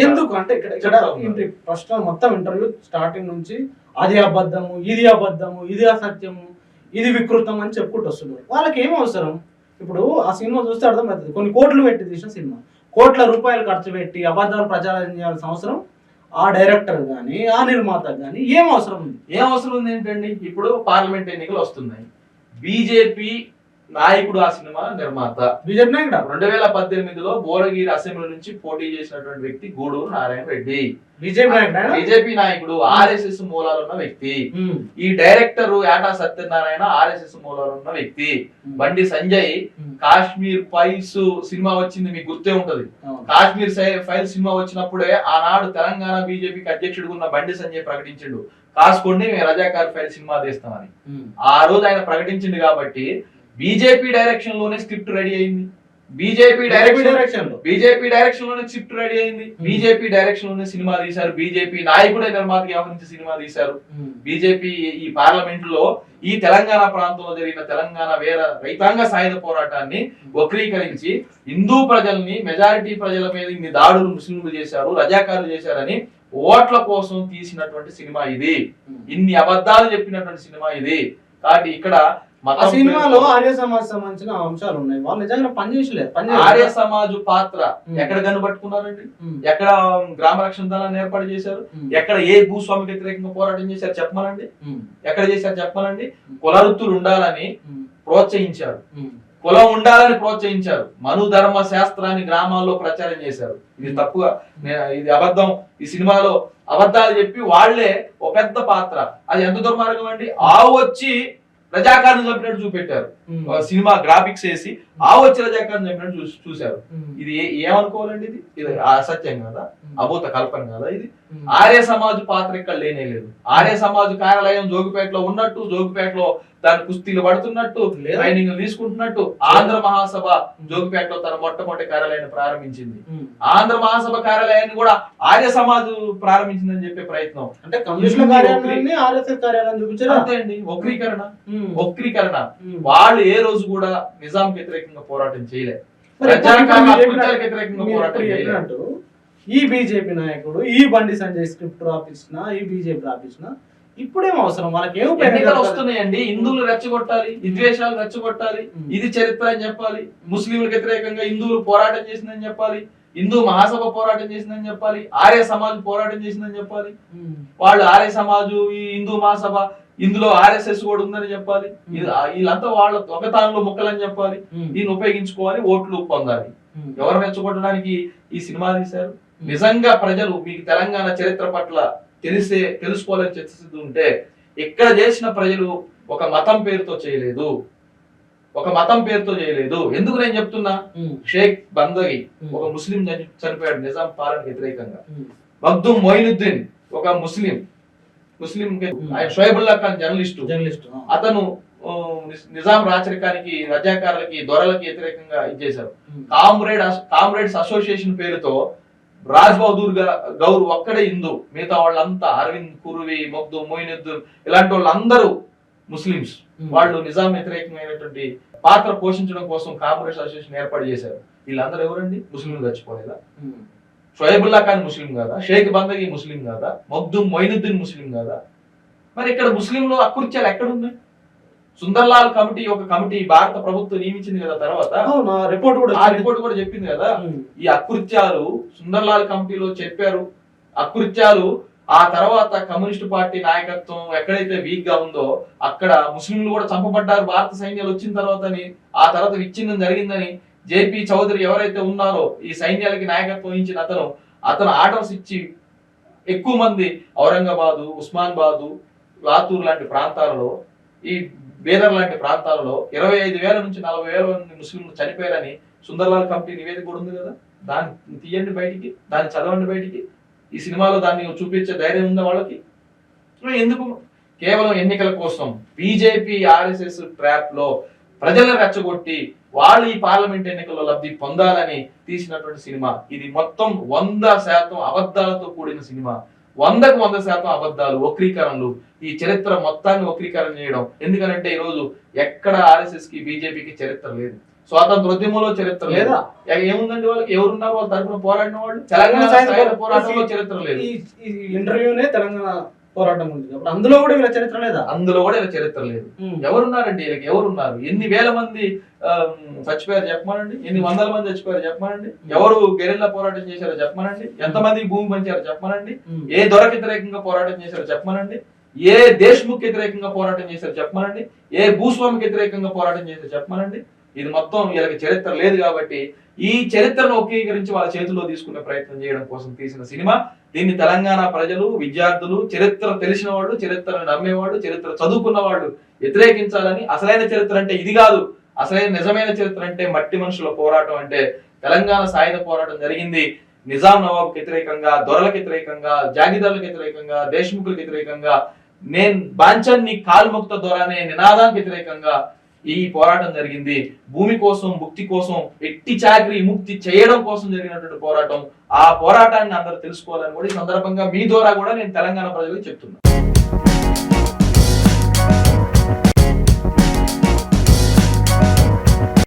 ఎందుకు అంటే ఇక్కడ ప్రశ్న మొత్తం ఇంటర్వ్యూ స్టార్టింగ్ నుంచి అది అబద్ధము, ఇది అసత్యము, ఇది వికృతం అని చెప్పుకుంటూ వస్తున్నారు. వాళ్ళకి ఏం అవసరం? ఇప్పుడు ఆ సినిమా చూస్తే అర్థమవుతుంది, కొన్ని కోట్లు పెట్టి తీసిన సినిమా, కోట్ల రూపాయలు ఖర్చు పెట్టి అబద్ధాలు ప్రచారం చేయాల్సిన అవసరం ఆ డైరెక్టర్ కానీ ఆ నిర్మాత కానీ ఏం అవసరం ఉంది? ఏంటండి, ఇప్పుడు పార్లమెంట్ ఎన్నికలు వస్తున్నాయి. బీజేపీ నాయకుడు ఆ సినిమా నిర్మాత, బీజేపీ నాయకుడు 2018లో భువనగిరి అసెంబ్లీ నుంచి పోటీ చేసినటువంటి వ్యక్తి గూడూరు నారాయణ రెడ్డి. బీజేపీ నాయకుడు, ఆర్ఎస్ఎస్ మూలాలు ఉన్న వ్యక్తి. ఈ డైరెక్టర్ యాటా సత్యనారాయణ ఆర్ఎస్ఎస్ మూలాలు ఉన్న వ్యక్తి. బండి సంజయ్ కాశ్మీర్ ఫైల్స్ సినిమా వచ్చింది, మీకు గుర్తే ఉంటది. కాశ్మీర్ ఫైల్స్ సినిమా వచ్చినప్పుడే ఆనాడు తెలంగాణ బీజేపీకి అధ్యక్షుడు ఉన్న బండి సంజయ్ ప్రకటించిండు, కాసుకోండి మేము రజాకార్ ఫైల్ సినిమా తీస్తామని. ఆ రోజు ఆయన ప్రకటించింది కాబట్టి బీజేపీ డైరెక్షన్ లోనే స్క్రిప్ట్ రెడీ అయింది. బీజేపీ డైరెక్షన్ లోనే స్క్రిప్ట్ రెడీ అయింది. బీజేపీ డైరెక్షన్ లోనే సినిమా తీశారు. బీజేపీ నాయకుడే నిర్మాతగా వ్యవహరించి సినిమా తీశారు. బీజేపీ ఈ పార్లమెంట్ లో ఈ తెలంగాణ ప్రాంతంలో జరిగిన తెలంగాణ రైతాంగ సాయుధ పోరాటాన్ని వక్రీకరించి హిందూ ప్రజల్ని, మెజారిటీ ప్రజల మీద ఇన్ని దాడులు ముస్లింలు చేశారు, రజాకారులు చేశారని ఓట్ల కోసం తీసినటువంటి సినిమా ఇది. ఇన్ని అబద్ధాలు చెప్పినటువంటి సినిమా ఇది. కాబట్టి ఇక్కడ సినిమాలో ఆర్య సమాజ్ సంబంధించిన అంశాలు ఉన్నాయి. వాళ్ళు నిజంగా పనిచేసలేదు. ఆర్య సమాజ్ పాత్ర ఎక్కడ కనబట్టుకున్నారండి? ఎక్కడ గ్రామ రక్షణ దళాన్ని ఏర్పాటు చేశారు? ఎక్కడ ఏ భూస్వామికి వ్యతిరేకంగా పోరాటం చేశారు చెప్పమనండి? ఎక్కడ చేశారు చెప్పమనండి? కులవృత్తులు ఉండాలని ప్రోత్సహించారు, కులం ఉండాలని ప్రోత్సహించారు, మను ధర్మ శాస్త్రాన్ని గ్రామాల్లో ప్రచారం చేశారు. ఇది తప్పుగా, ఇది అబద్ధం. ఈ సినిమాలో అబద్ధాలు చెప్పి వాళ్లే ఒక పెద్ద పాత్ర. అది ఎంత దుర్మార్గం అండి! ఆవు వచ్చి రజాకార్ని చంపినట్టు చూపెట్టారు. సినిమా గ్రాఫిక్స్ వేసి వచ్చి రజాకార్ని చంపినట్టు చూశారు. ఇది ఏమనుకోవాలండి? ఇది అసత్యం కదా, అభూత కల్పన కదా ఇది. ఆర్య సమాజ్ పాత్ర ఇక్కడ లేనే లేదు. ఆర్య సమాజ్ కార్యాలయం జోగిపేటలో ఉన్నట్టు, జోగిపేటలో దాని కుస్తీలు పడుతున్నట్టు, ట్రైనింగ్ తీసుకుంటున్నట్టు ఆంధ్ర మహాసభ జోగిపేటలో తన మొట్టమొదటి కార్యాలయాన్ని ప్రారంభించింది. ఆంధ్ర మహాసభ కార్యాలయాన్ని కూడా ఆర్య సమాజ్ ప్రారంభించిందని చెప్పే ప్రయత్నం అంటే అంతే అండి. వక్రీకరణ. వాళ్ళు ఏ రోజు కూడా నిజాం వ్యతిరేకంగా పోరాటం చేయలేదు, వ్యతిరేకంగా పోరాటం చేయలేదు. ఈ బీజేపీ నాయకుడు ఈ బండి సంజయ్ స్క్రిప్ట్ రాపించిన, ఈ బీజేపీ రాపించిన, ఇప్పుడేం అవసరం? వాళ్ళకి ఏం ఎన్నికలు వస్తున్నాయండి? హిందువులు రెచ్చగొట్టాలి, విద్వేషాలు రెచ్చగొట్టాలి, ఇది చరిత్ర అని చెప్పాలి. ముస్లింలకు వ్యతిరేకంగా హిందువులు పోరాటం చేసిందని చెప్పాలి, హిందూ మహాసభ పోరాటం చేసిందని చెప్పాలి, ఆర్య సమాజ్ పోరాటం చేసిందని చెప్పాలి. వాళ్ళు ఆర్య సమాజు, ఈ హిందూ మహాసభ, ఇందులో ఆర్ఎస్ఎస్ కూడా ఉందని చెప్పాలి. వీళ్ళంతా వాళ్ళ దొంగతానంలో ముక్కలని చెప్పాలి. దీన్ని ఉపయోగించుకోవాలి, ఓట్లు పొందాలి. ఎవరు రెచ్చగొట్టడానికి ఈ సినిమా తీశారు? నిజంగా ప్రజలు మీకు తెలంగాణ చరిత్ర పట్ల తెలుసుకోవాలని చర్చిస్తూ ఉంటే, ఇక్కడ చేసిన ప్రజలు ఒక మతం పేరుతో చేయలేదు, ఎందుకు నేను చెప్తున్నా? షేక్ బందగి ఒక ముస్లిం చనిపోయాడు నిజాం పాలనకు వ్యతిరేకంగా. మగ్దుమ్ మొయినుద్దీన్ ఒక ముస్లిం షోయబుల్లా ఖాన్ జర్నలిస్టు. అతను నిజాం రాచరికానికి, రజాకారులకి, దొరలకి వ్యతిరేకంగా ఇచ్చేశారు. కామ్రేడ్స్ అసోసియేషన్ పేరుతో రాజ్ బహదూర్ గౌర్ ఒక్కడే హిందూ, మిగతా వాళ్ళంతా అరవింద్ కుర్వి, మగ్దుమ్ మొయినుద్దీన్ ఇలాంటి వాళ్ళందరూ ముస్లిమ్స్. వాళ్ళు నిజాం వ్యతిరేకమైనటువంటి పాత్ర పోషించడం కోసం కామ్రేడ్స్ అసోసియేషన్ ఏర్పాటు చేశారు. వీళ్ళందరూ ఎవరండి? ముస్లింలు చచ్చిపోలేదా? షోయబుల్లా ఖాన్ ముస్లిం కాదా? షేక్ బందగి ముస్లిం కాదా? మగ్దుమ్ మొయినుద్దీన్ ముస్లిం కాదా? మరి ఇక్కడ ముస్లింలు అకృత్యాలు ఎక్కడున్నాయి? సుందర్లాల్ కమిటీ ఒక కమిటీ భారత ప్రభుత్వం నియమించింది కదా, తర్వాత రిపోర్ట్ కూడా చెప్పింది కదా, ఈ అకృత్యాలు సుందర్లాల్ కమిటీలో చెప్పారు. అకృత్యాలు ఆ తర్వాత కమ్యూనిస్ట్ పార్టీ నాయకత్వం ఎక్కడైతే వీక్ గా ఉందో అక్కడ ముస్లింలు కూడా చంపబడ్డారు భారత సైన్యాలు వచ్చిన తర్వాతని. ఆ తర్వాత విచ్ఛిన్నం జరిగిందని జేపీ చౌదరి ఎవరైతే ఉన్నారో ఈ సైన్యాలకి నాయకత్వం వహించిన అతను ఆర్డర్స్ ఇచ్చి ఎక్కువ మంది ఔరంగాబాదు, ఉస్మానాబాదు, లాతూర్ లాంటి ప్రాంతాలలో, ఈ బేదర్ లాంటి ప్రాంతాలలో 25,000 నుంచి 40,000 మంది ముస్లింలు చనిపోయారని సుందర్లాల్ కమిటీ నివేదిక కూడా ఉంది కదా. దాన్ని తీయండి బయటికి, దాన్ని చదవండి బయటికి. ఈ సినిమాలో దాన్ని చూపించే ధైర్యం ఉందా వాళ్ళకి? ఎందుకు? కేవలం ఎన్నికల కోసం బీజేపీ ఆర్ఎస్ఎస్ ట్రాప్ లో ప్రజలను రెచ్చగొట్టి వాళ్ళు ఈ పార్లమెంట్ ఎన్నికల్లో లబ్ధి పొందాలని తీసినటువంటి సినిమా ఇది. మొత్తం 100% అబద్ధాలతో కూడిన సినిమా. 100% అబద్ధాలు, వక్రీకరణలు, ఈ చరిత్ర మొత్తాన్ని వక్రీకరణ చేయడం. ఎందుకనంటే ఈ రోజు ఎక్కడ ఆర్ఎస్ఎస్ కి బీజేపీకి చరిత్ర లేదు, స్వాతంత్రోద్యమంలో చరిత్ర లేదా, ఏముందండి వాళ్ళకి, ఎవరున్నారు వాళ్ళ తరఫున పోరాడిన వాళ్ళు? తెలంగాణ సాయుధ పోరాటంలో చరిత్ర లేదు. ఈ ఇంటర్వ్యూనే తెలంగాణ పోరాటం ఉంది, అందులో కూడా వీళ్ళ చరిత్ర లేదా? అందులో కూడా ఇలా చరిత్ర లేదు. ఎవరున్నారండి వీళ్ళకి? ఎవరున్నారు? ఎన్ని వేల మంది చచ్చిపోయారు చెప్పమనండి, ఎన్ని వందల మంది చచ్చిపోయారు చెప్పమనండి, ఎవరు గెరిల్లా పోరాటం చేశారో చెప్పమనండి, ఎంతమంది భూమి పంచారో చెప్పమనండి, ఏ దొరకు వ్యతిరేకంగా పోరాటం చేశారో చెప్పమనండి, ఏ దేశ్ముఖ్ వ్యతిరేకంగా పోరాటం చేశారో చెప్పమనండి, ఏ భూస్వామికి వ్యతిరేకంగా పోరాటం చేశారో చెప్పమనండి. ఇది మొత్తం వీళ్ళకి చరిత్ర లేదు కాబట్టి ఈ చరిత్రను ఒక్కీకరించి వాళ్ళ చేతిలో తీసుకునే ప్రయత్నం చేయడం కోసం తీసిన సినిమా. దీన్ని తెలంగాణ ప్రజలు, విద్యార్థులు, చరిత్ర తెలిసిన వాళ్ళు, చరిత్రను నమ్మేవాళ్ళు, చరిత్ర చదువుకున్న వాళ్ళు వ్యతిరేకించాలని. అసలైన చరిత్ర అంటే ఇది కాదు, అసలైన నిజమైన చరిత్ర అంటే మట్టి మనుషుల పోరాటం. అంటే తెలంగాణ సాయుధ పోరాటం జరిగింది నిజాం నవాబుకి వ్యతిరేకంగా, దొరలకు వ్యతిరేకంగా, జాగీదార్లకు వ్యతిరేకంగా, దేశ్ముఖులకు వ్యతిరేకంగా, నేను బాంచన్ నీ కాల్ముక్త దొర అనే నినాదానికి వ్యతిరేకంగా ఈ పోరాటం జరిగింది. భూమి కోసం, ముక్తి కోసం, ఎట్టి చాకరీ ముక్తి చేయడం కోసం జరిగినటువంటి పోరాటం. ఆ పోరాటాన్ని అందరూ తెలుసుకోవాలని కూడా ఈ సందర్భంగా మీ ద్వారా కూడా నేను తెలంగాణ ప్రజలకు చెప్తున్నాను.